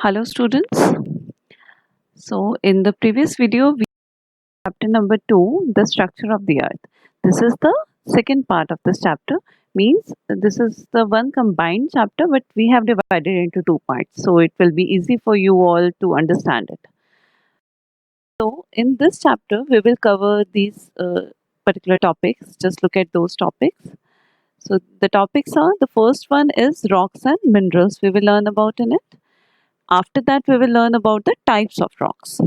Hello students. So in the previous video we chapter number 2, the structure of the earth. This is the second part of this chapter, means this is the one combined chapter but we have divided into two parts, so it will be easy for you all to understand it. So in this chapter we will cover these particular topics. Just look at those topics. So the topics are, the first one is rocks and minerals we will learn about in it. After that we will learn about the types of rocks.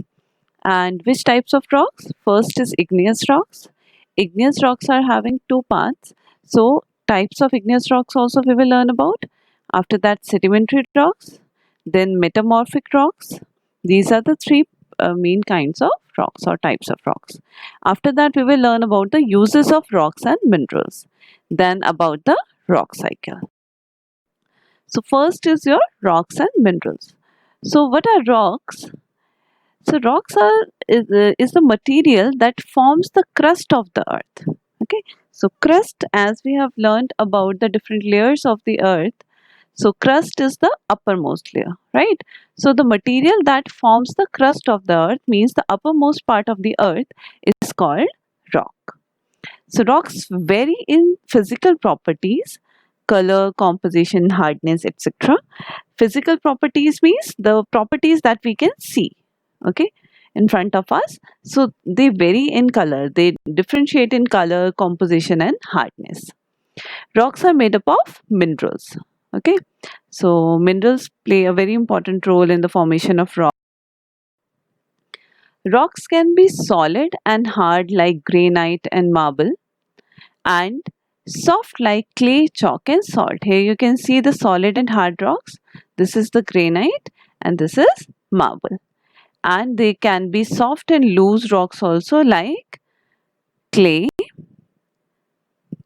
And which types of rocks? First is igneous rocks. Igneous rocks are having two parts. So types of igneous rocks also we will learn about. After that, sedimentary rocks, then metamorphic rocks. These are the three main kinds of rocks or types of rocks. After that, we will learn about the uses of rocks and minerals. Then about the rock cycle. So first is your rocks and minerals. So what are rocks? So rocks is the material that forms the crust of the earth. Okay. So crust, as we have learned about the different layers of the earth, so crust is the uppermost layer, right? So the material that forms the crust of the earth, means the uppermost part of the earth, is called rock. So rocks vary in physical properties, color, composition, hardness, etc. Physical properties means the properties that we can see, okay, in front of us. So they vary in color, they differentiate in color, composition and hardness. Rocks are made up of minerals, okay. So minerals play a very important role in the formation of rock. Rocks can be solid and hard like granite and marble, and soft like clay, chalk and salt. Here you can see the solid and hard rocks. This is the granite and this is marble. And they can be soft and loose rocks also, like clay,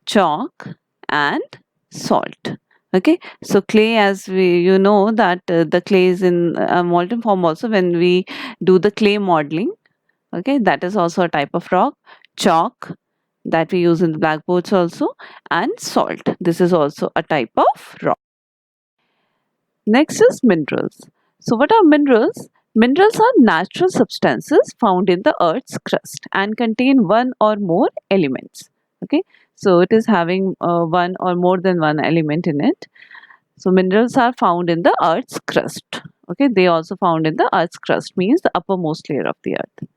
chalk and salt. Okay, so clay, as you know that the clay is in a molten form also when we do the clay modeling. Okay, that is also a type of rock. Chalk, that we use in the blackboards also, and salt, this is also a type of rock. Next is minerals. So what are minerals? Minerals are natural substances found in the earth's crust and contain one or more elements. Okay, so it is having one or more than one element in it. So minerals are found in the earth's crust. Okay, they also found in the earth's crust, means the uppermost layer of the earth.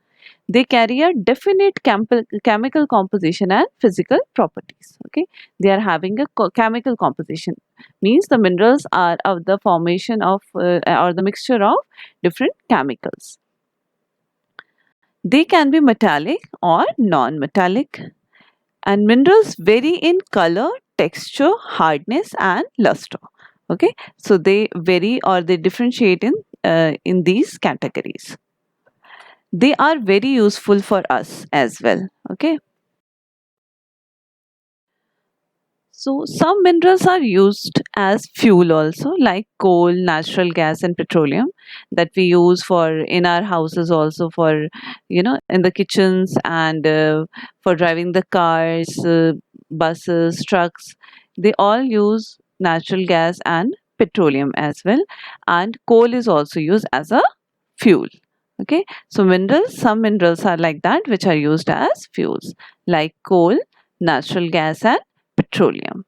They carry a definite chemical composition and physical properties. Okay, they are having a chemical composition, means the minerals are of the formation of or the mixture of different chemicals. They can be metallic or non-metallic, and minerals vary in color, texture, hardness and luster. Okay, so they vary or they differentiate in these categories. They are very useful for us as well. Okay, so some minerals are used as fuel also, like coal, natural gas and petroleum, that we use for in our houses also, for in the kitchens, and for driving the cars, buses, trucks. They all use natural gas and petroleum as well, and coal is also used as a fuel. Okay, so minerals, some minerals are like that, which are used as fuels, like coal, natural gas and petroleum.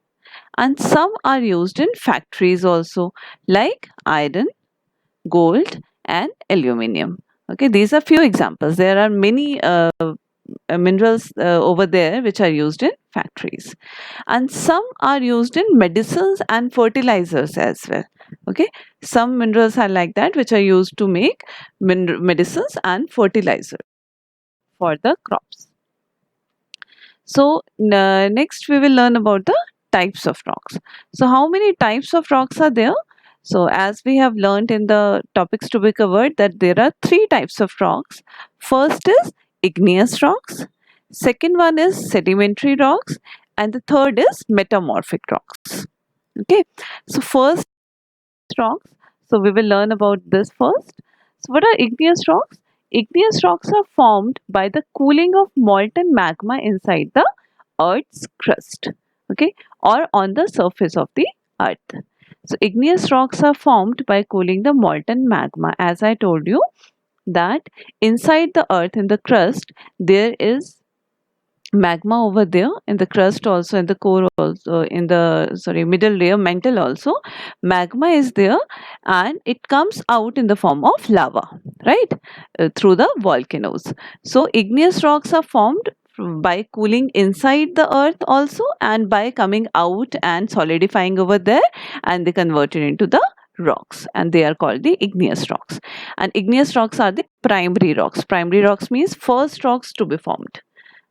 And some are used in factories also, like iron, gold and aluminium. Okay, these are few examples. There are many minerals over there which are used in factories, and some are used in medicines and fertilizers as well. Okay, some minerals are like that, which are used to make medicines and fertilizer for the crops. So next we will learn about the types of rocks. So how many types of rocks are there? So as we have learned in the topics to be covered, that there are three types of rocks. First is igneous rocks, second one is sedimentary rocks, and the third is metamorphic rocks. Okay, so first, rocks. So we will learn about this first. So what are igneous rocks? Igneous rocks are formed by the cooling of molten magma inside the earth's crust, okay, or on the surface of the earth. So igneous rocks are formed by cooling the molten magma. As I told you that inside the earth in the crust there is magma over there, in the crust also, in the core also, in the middle layer mantle also magma is there, and it comes out in the form of lava, right? Through the volcanoes. So igneous rocks are formed by cooling inside the earth also, and by coming out and solidifying over there, and they convert it into the rocks, and they are called the igneous rocks. And igneous rocks are the primary rocks. Primary rocks means first rocks to be formed.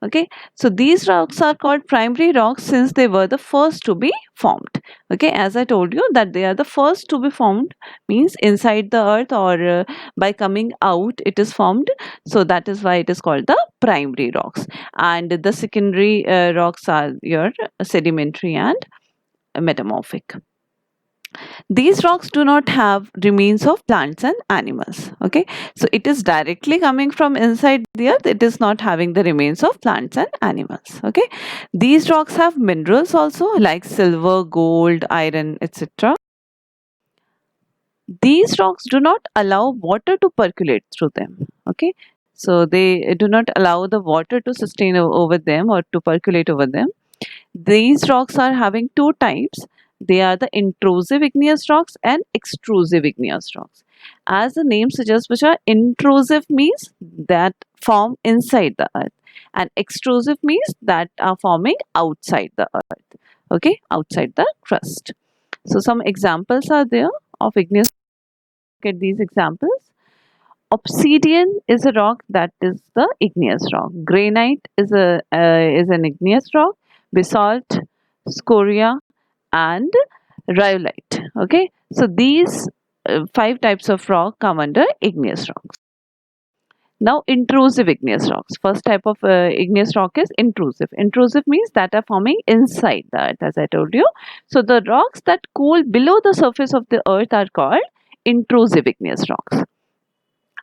Okay, so these rocks are called primary rocks since they were the first to be formed. Okay, as I told you that they are the first to be formed, means inside the earth, or by coming out it is formed. So that is why it is called the primary rocks. And the secondary rocks are your sedimentary and metamorphic. These rocks do not have remains of plants and animals. Okay, so it is directly coming from inside the earth, it is not having the remains of plants and animals. Okay, these rocks have minerals also like silver, gold, iron, etc. These rocks do not allow water to percolate through them. Okay, so they do not allow the water to sustain over them or to percolate over them. These rocks are having two types. They are the intrusive igneous rocks and extrusive igneous rocks. As the name suggests, which are intrusive means that form inside the earth, and extrusive means that are forming outside the earth. Okay, outside the crust. So some examples are there of igneous. Look at these examples. Obsidian is a rock that is the igneous rock. Granite is an igneous rock. Basalt, scoria, and rhyolite. Okay, so these five types of rock come under igneous rocks. Now, intrusive igneous rocks. First type of igneous rock is intrusive. Intrusive means that are forming inside the earth, as I told you. So the rocks that cool below the surface of the earth are called intrusive igneous rocks.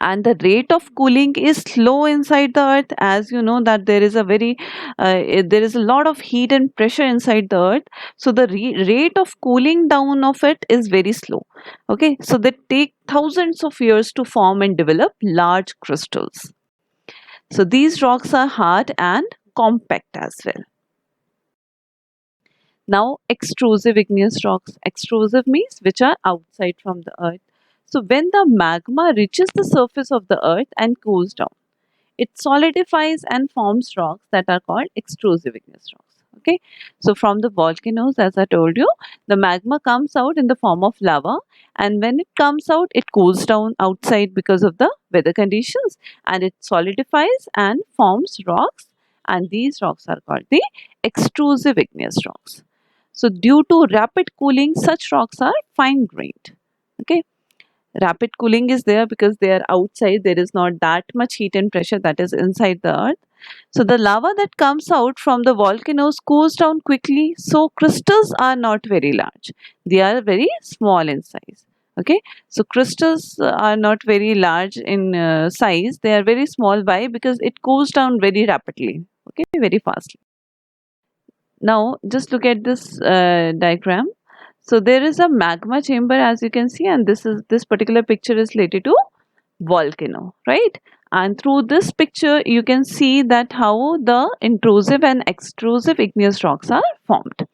And the rate of cooling is slow inside the earth, as you know that there is a there is a lot of heat and pressure inside the earth. So the rate of cooling down of it is very slow. Okay, so they take thousands of years to form and develop large crystals. So these rocks are hard and compact as well. Now, extrusive igneous rocks. Extrusive means which are outside from the earth. So when the magma reaches the surface of the earth and cools down, it solidifies and forms rocks that are called extrusive igneous rocks. Okay, so from the volcanoes, as I told you, the magma comes out in the form of lava, and when it comes out, it cools down outside because of the weather conditions, and it solidifies and forms rocks, and these rocks are called the extrusive igneous rocks. So due to rapid cooling, such rocks are fine grained. Okay, rapid cooling is there because they are outside, there is not that much heat and pressure that is inside the earth. So the lava that comes out from the volcanoes cools down quickly, so crystals are not very large, they are very small in size. Okay, so crystals are not very large in size, they are very small. Why? Because it cools down very rapidly, okay, very fastly. Now just look at this diagram. So there is a magma chamber, as you can see, and this particular picture is related to volcano, right? And through this picture you can see that how the intrusive and extrusive igneous rocks are formed.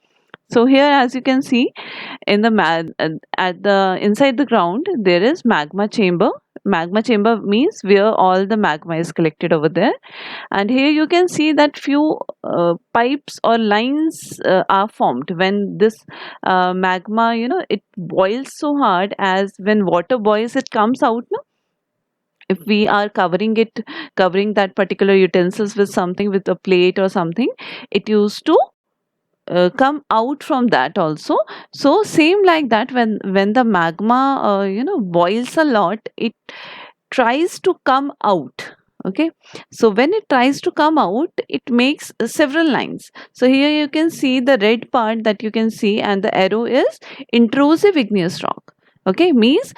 So here, as you can see, in the at the inside the ground there is magma chamber. Magma chamber means where all the magma is collected over there, and here you can see that few pipes or lines are formed when this magma, it boils so hard. As when water boils, it comes out, no? If we are covering that particular utensils with something, with a plate or something, it used to come out from that also. So same like that, when the magma boils a lot, it tries to come out. Okay, so when it tries to come out, it makes several lines. So here you can see the red part that you can see, and the arrow is intrusive igneous rock. Okay, means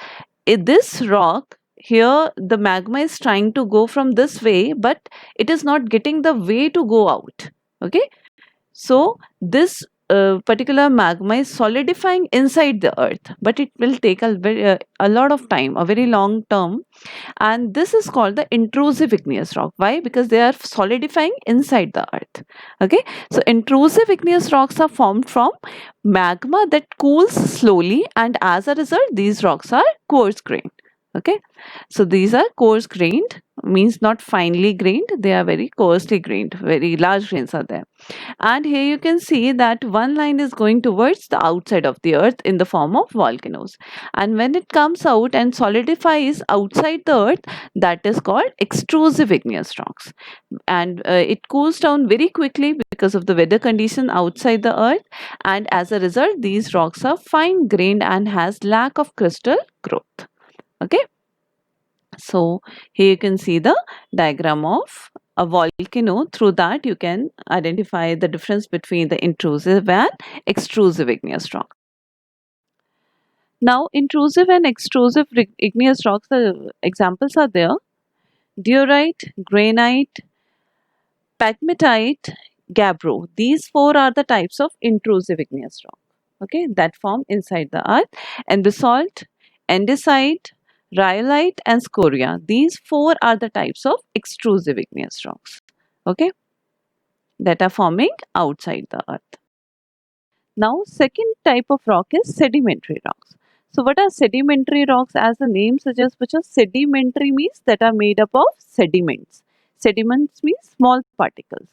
this rock here, the magma is trying to go from this way, but it is not getting the way to go out. Okay, so this particular magma is solidifying inside the earth, but it will take a lot of time, a very long term, and this is called the intrusive igneous rock. Why? Because they are solidifying inside the earth. Okay, so intrusive igneous rocks are formed from magma that cools slowly, and as a result these rocks are coarse grained. Okay, so these are coarse grained, means not finely grained, they are very coarsely grained, very large grains are there. And here you can see that one line is going towards the outside of the earth in the form of volcanoes, and when it comes out and solidifies outside the earth, that is called extrusive igneous rocks. And it cools down very quickly because of the weather condition outside the earth, and as a result these rocks are fine grained and has lack of crystal growth. Okay, so here you can see the diagram of a volcano. Through that you can identify the difference between the intrusive and extrusive igneous rock. Now intrusive and extrusive igneous rocks, the examples are there: diorite, granite, pegmatite, gabbro. These four are the types of intrusive igneous rock, okay, that form inside the earth. And basalt, andesite, rhyolite and scoria. These four are the types of extrusive igneous rocks, okay, that are forming outside the earth. Now, second type of rock is sedimentary rocks. So, what are sedimentary rocks? As the name suggests, which are sedimentary means that are made up of sediments. Sediments means small particles.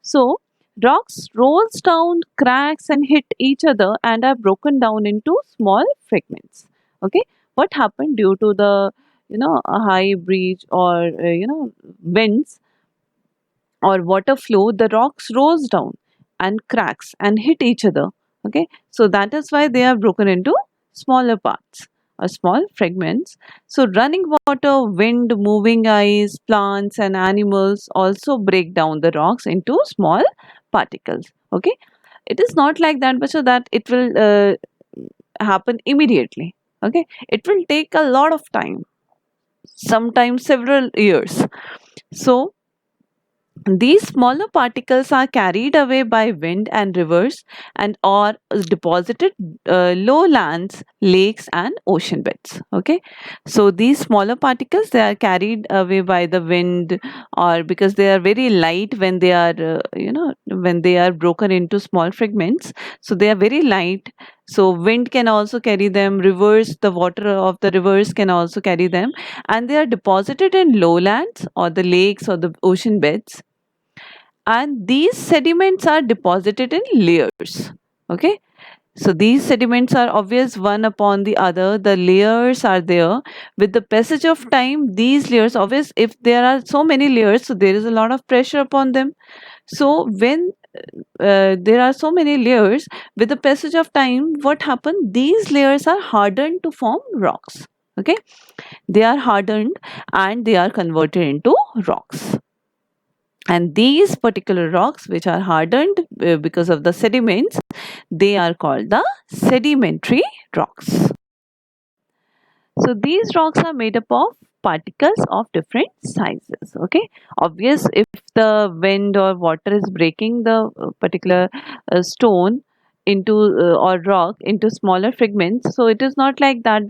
So, rocks rolls down, cracks and hit each other and are broken down into small fragments. Okay, what happened due to the a high breeze or winds or water flow? The rocks rolls down and cracks and hit each other. Okay, so that is why they are broken into smaller parts or small fragments. So running water, wind, moving ice, plants and animals also break down the rocks into small particles. Okay, it is not like that, but so that it will happen immediately. Okay, it will take a lot of time, sometimes several years. So these smaller particles are carried away by wind and rivers and are deposited lowlands, lakes and ocean beds. Okay, so these smaller particles, they are carried away by the wind, or because they are very light when they are when they are broken into small fragments, so they are very light. So wind can also carry them, rivers, the water of the rivers can also carry them, and they are deposited in lowlands or the lakes or the ocean beds, and these sediments are deposited in layers. Okay, so these sediments are obvious one upon the other, the layers are there. With the passage of time, these layers, obvious, if there are so many layers, so there is a lot of pressure upon them. So when there are so many layers, with the passage of time, what happened? These layers are hardened to form rocks. Okay, they are hardened and they are converted into rocks. And these particular rocks, which are hardened because of the sediments, they are called the sedimentary rocks. So these rocks are made up of particles of different sizes. Okay, obvious, if the wind or water is breaking the particular stone into or rock into smaller fragments, so it is not like that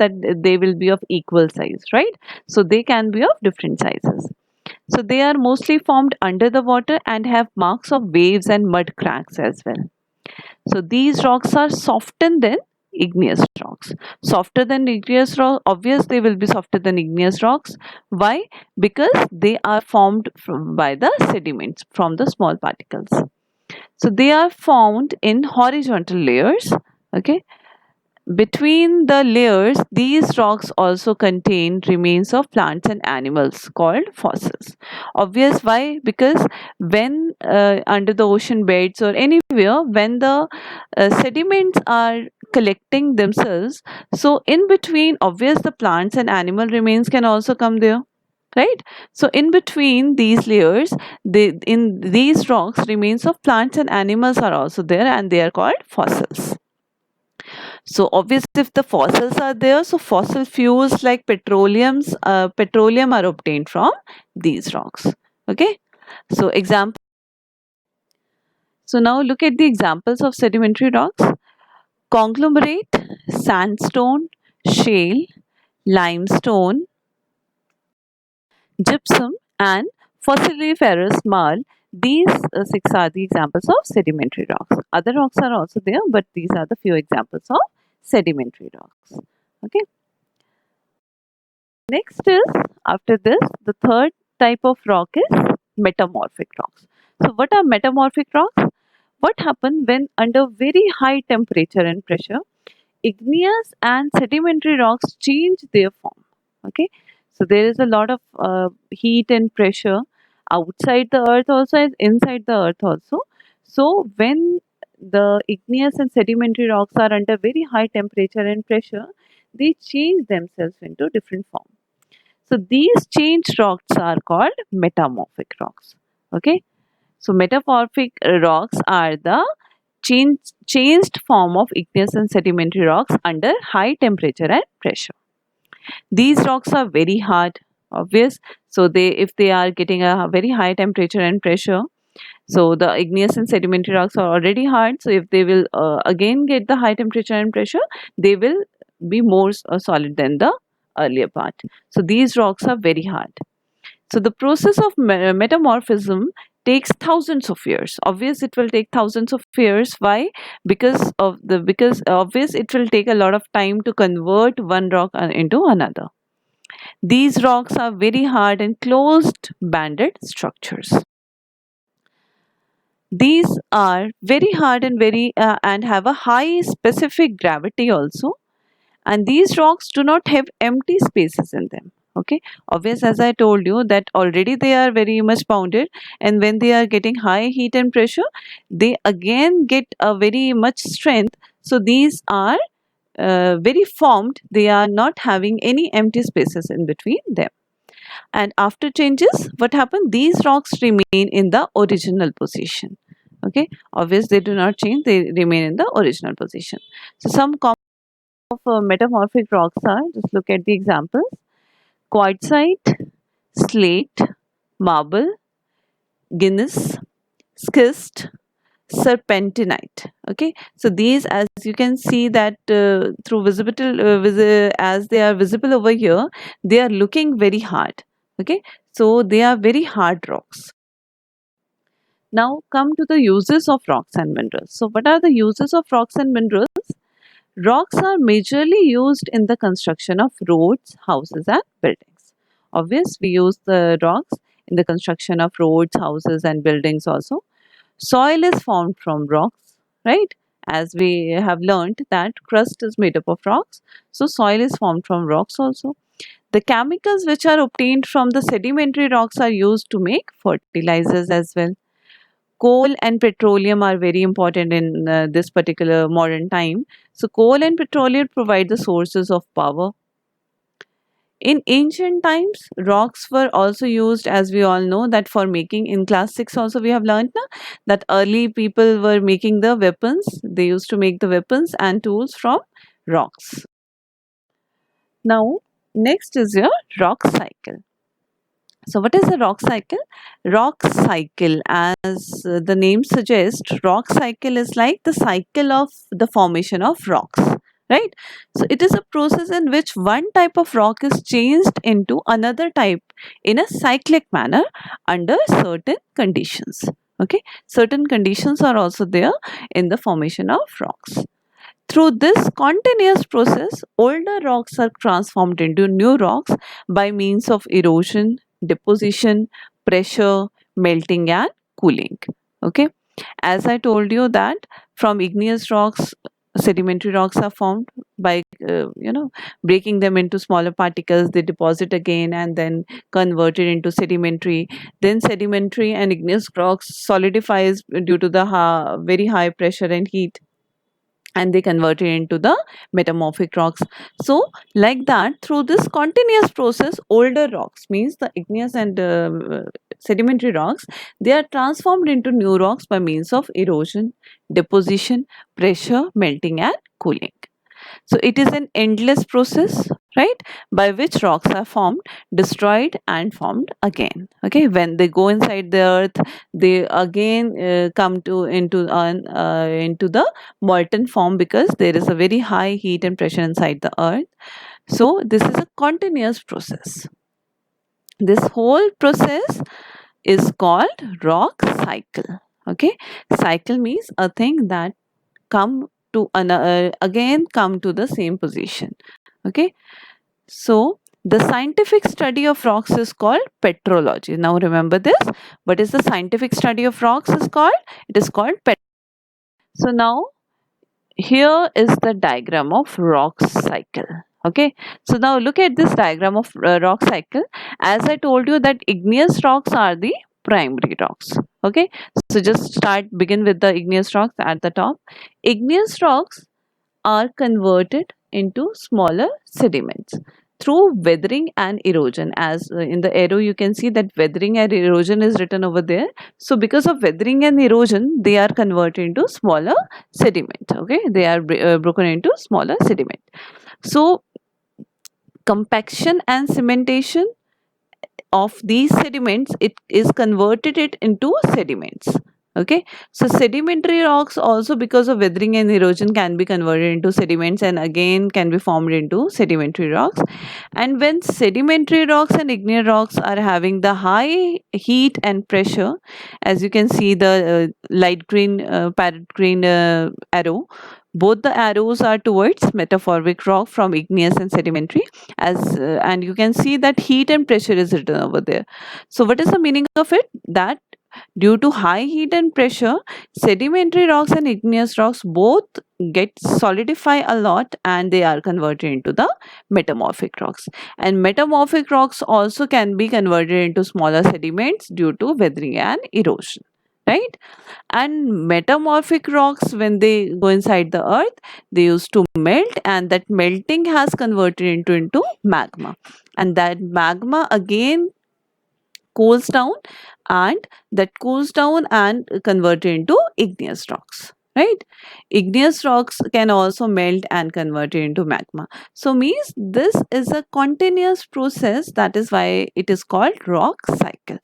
they will be of equal size, right? So they can be of different sizes. So they are mostly formed under the water and have marks of waves and mud cracks as well. So these rocks are softer than igneous rocks. Softer than igneous rock, obviously they will be softer than igneous rocks. Why? Because they are formed by the sediments from the small particles. So they are found in horizontal layers. Okay, between the layers, these rocks also contain remains of plants and animals called fossils. Obvious, why? Because when under the ocean beds or anywhere, when the sediments are collecting themselves, so in between, obvious, the plants and animal remains can also come there. Right, so in between these layers, in these rocks, remains of plants and animals are also there, and they are called fossils. So obviously, if the fossils are there, so fossil fuels like petroleum are obtained from these rocks. Okay, so So now look at the examples of sedimentary rocks: conglomerate, sandstone, shale, limestone, gypsum, and fossiliferous marl. These six are the examples of sedimentary rocks. Other rocks are also there, but these are the few examples of sedimentary rocks. Okay. Next is, after this, the third type of rock is metamorphic rocks. So what are metamorphic rocks? What happens when under very high temperature and pressure, igneous and sedimentary rocks change their form. Okay, so there is a lot of heat and pressure outside the earth also as inside the earth also. So when the igneous and sedimentary rocks are under very high temperature and pressure, they change themselves into different form. So these changed rocks are called metamorphic rocks. Okay, so metamorphic rocks are the changed form of igneous and sedimentary rocks under high temperature and pressure. These rocks are very hard, obvious. So they, if they are getting a very high temperature and pressure, so the igneous and sedimentary rocks are already hard. So if they will again get the high temperature and pressure, they will be more solid than the earlier part. So these rocks are very hard. So the process of metamorphism takes thousands of years. Obvious, it will take thousands of years. Why? Because obvious, it will take a lot of time to convert one rock into another. These rocks are very hard and closed banded structures. These are very hard and very and have a high specific gravity also, and these rocks do not have empty spaces in them. Okay, obvious, as I told you that already they are very much bounded, and when they are getting high heat and pressure, they again get a very much strength. So these are very formed, they are not having any empty spaces in between them. And after changes, what happened? These rocks remain in the original position. Okay, obvious, they do not change, they remain in the original position. So some of metamorphic rocks are, just look at the examples: quartzite, slate, marble, gneiss, schist, serpentinite. Okay, so these, as you can see that through as they are visible over here, they are looking very hard. Okay, so they are very hard rocks. Now come to the uses of rocks and minerals. So what are the uses of rocks and minerals? Rocks are majorly used in the construction of roads, houses, and buildings. Obvious, we use the rocks in the construction of roads, houses, and buildings also. Soil is formed from rocks, right? As we have learned that crust is made up of rocks, so soil is formed from rocks also. The chemicals which are obtained from the sedimentary rocks are used to make fertilizers as well. Coal and petroleum are very important in this particular modern time. So coal and petroleum provide the sources of power. In ancient times, rocks were also used, as we all know, that for making, in class 6 also we have learned na, that early people were making the weapons. They used to make the weapons and tools from rocks. Now, next is your rock cycle. So what is a rock cycle? Rock cycle, as the name suggests, rock cycle is like the cycle of the formation of rocks, right? So it is a process in which one type of rock is changed into another type in a cyclic manner under certain conditions. Okay, certain conditions are also there in the formation of rocks. Through this continuous process, older rocks are transformed into new rocks by means of erosion, deposition, pressure, melting, and cooling. Okay, as I told you that from igneous rocks, sedimentary rocks are formed by breaking them into smaller particles. They deposit again and then converted into sedimentary. Then sedimentary and igneous rocks solidifies due to the very high pressure and heat, and they convert it into the metamorphic rocks. So like that, through this continuous process, older rocks, means the igneous and sedimentary rocks, they are transformed into new rocks by means of erosion, deposition, pressure, melting, and cooling. So it is an endless process right, by which rocks are formed, destroyed and formed again. Okay, when they go inside the earth, they again come to into the molten form, because there is a very high heat and pressure inside the earth. So this is a continuous process. This whole process is called rock cycle. Okay, cycle means a thing that come to again come to the same position. Okay, so the scientific study of rocks is called petrology. Now remember this. What is the scientific study of rocks is called? It is called So now here is the diagram of rock cycle. Okay, so now look at this diagram of rock cycle. As I told you that igneous rocks are the primary rocks. Okay, so just begin with the igneous rocks at the top. Igneous rocks are converted into smaller sediments through weathering and erosion. As in the arrow you can see that weathering and erosion is written over there. So because of weathering and erosion, they are converted into smaller sediment. Okay, they are broken into smaller sediment. So compaction and cementation of these sediments, it is converted it into sediments. Okay, so sedimentary rocks also, because of weathering and erosion, can be converted into sediments and again can be formed into sedimentary rocks. And when sedimentary rocks and igneous rocks are having the high heat and pressure, as you can see the light green parrot green arrow, both the arrows are towards metamorphic rock from igneous and sedimentary, and you can see that heat and pressure is written over there. So what is the meaning of it? That due to high heat and pressure, sedimentary rocks and igneous rocks both get solidify a lot and they are converted into the metamorphic rocks. And metamorphic rocks also can be converted into smaller sediments due to weathering and erosion, right? And metamorphic rocks, when they go inside the earth, they used to melt, and that melting has converted into magma, and that magma again cools down, and that cools down and converted into igneous rocks, right? Igneous rocks can also melt and convert it into magma. So means this is a continuous process. That is why it is called rock cycle.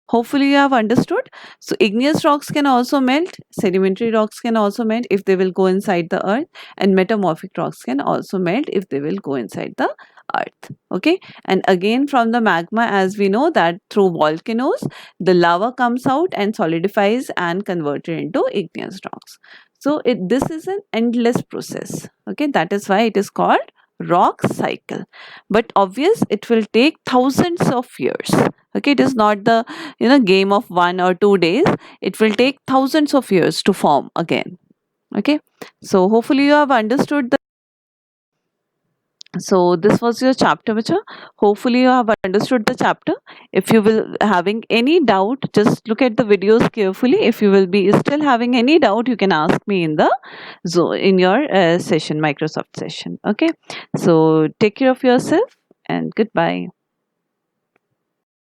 Hopefully you have understood. So igneous rocks can also melt, sedimentary rocks can also melt if they will go inside the earth, and metamorphic rocks can also melt if they will go inside the earth. Okay, and again from the magma, as we know that through volcanoes the lava comes out and solidifies and converted into igneous rocks. So this is an endless process. Okay, that is why it is called rock cycle. But obvious, it will take thousands of years. Okay, it is not the game of 1 or 2 days. It will take thousands of years to form again. Okay, so hopefully you have understood the so this was your chapter, Bacha. Hopefully you have understood the chapter. If you will having any doubt, just look at the videos carefully. If you will be still having any doubt, you can ask me in the in your session, Microsoft session. Okay, so take care of yourself and goodbye.